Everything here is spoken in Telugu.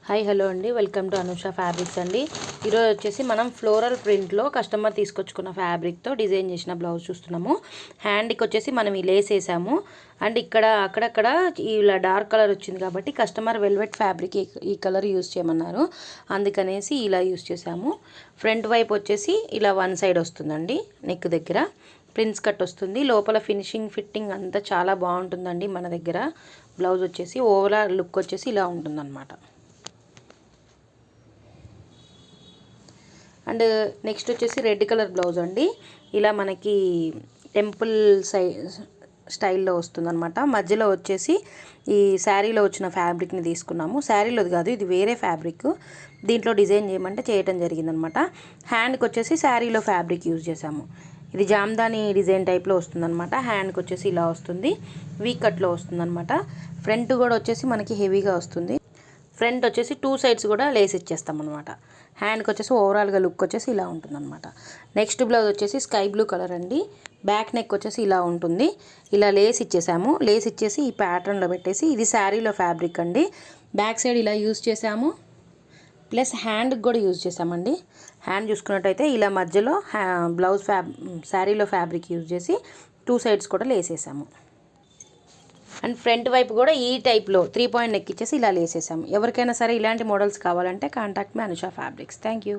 హాయ్ హలో అండి, వెల్కమ్ టు అనుష ఫ్యాబ్రిక్స్ అండి. ఈరోజు వచ్చేసి మనం ఫ్లోరల్ ప్రింట్లో కస్టమర్ తీసుకొచ్చుకున్న ఫ్యాబ్రిక్తో డిజైన్ చేసిన బ్లౌజ్ చూస్తున్నాము. హ్యాండ్కి వచ్చేసి మనం ఈ లేస్ వేసాము అండ్ ఇక్కడ అక్కడక్కడ ఇలా డార్క్ కలర్ వచ్చింది కాబట్టి కస్టమర్ వెల్వెట్ ఫ్యాబ్రిక్ ఈ కలర్ యూజ్ చేయమన్నారు, అందుకనేసి ఇలా యూజ్ చేసాము. ఫ్రంట్ వైపు వచ్చేసి ఇలా వన్ సైడ్ వస్తుందండి, నెక్ దగ్గర ప్రిన్స్ కట్ వస్తుంది. లోపల ఫినిషింగ్ ఫిట్టింగ్ అంతా చాలా బాగుంటుందండి. మన దగ్గర బ్లౌజ్ వచ్చేసి ఓవరాల్ లుక్ వచ్చేసి ఇలా ఉంటుందన్నమాట. అండ్ నెక్స్ట్ వచ్చేసి రెడ్ కలర్ బ్లౌజ్ అండి. ఇలా మనకి టెంపుల్ స్టైల్లో వస్తుందన్నమాట. మధ్యలో వచ్చేసి ఈ శారీలో వచ్చిన ఫ్యాబ్రిక్ని తీసుకున్నాము. శారీలోది కాదు, ఇది వేరే ఫ్యాబ్రిక్. దీంట్లో డిజైన్ చేయమంటే చేయటం జరిగిందనమాట. హ్యాండ్కి వచ్చేసి శారీలో ఫ్యాబ్రిక్ యూజ్ చేసాము. ఇది జామ్దాని డిజైన్ టైప్లో వస్తుందన్నమాట. హ్యాండ్కి వచ్చేసి ఇలా వస్తుంది, వీ కట్లో వస్తుందన్నమాట. ఫ్రంట్ కూడా వచ్చేసి మనకి హెవీగా వస్తుంది. ఫ్రంట్ వచ్చేసి టూ సైడ్స్ కూడా లేస్ ఇచ్చేస్తాం అనమాట. హ్యాండ్కి వచ్చేసి ఓవరాల్గా లుక్ వచ్చేసి ఇలా ఉంటుందన్నమాట. నెక్స్ట్ బ్లౌజ్ వచ్చేసి స్కై బ్లూ కలర్ అండి. బ్యాక్ నెక్ వచ్చేసి ఇలా ఉంటుంది. ఇలా లేస్ ఇచ్చేసాము. లేస్ ఇచ్చేసి ఈ ప్యాటర్న్లో పెట్టేసి ఇది శారీలో ఫ్యాబ్రిక్ అండి. బ్యాక్ సైడ్ ఇలా యూజ్ చేసాము, ప్లస్ హ్యాండ్కి కూడా యూజ్ చేసామండి. హ్యాండ్ చూసుకున్నట్టయితే ఇలా మధ్యలో బ్లౌజ్ శారీలో ఫ్యాబ్రిక్ యూజ్ చేసి టూ సైడ్స్ కూడా లేసేసాము. అండ్ ఫ్రంట్ వైపు కూడా ఈ టైప్లో 3 పాయింట్ నెక్ ఇచ్చేసి ఇలా లేసేసాము. ఎవరికైనా సరే ఇలాంటి మోడల్స్ కావాలంటే contact me Anusha fabrics. Thank you.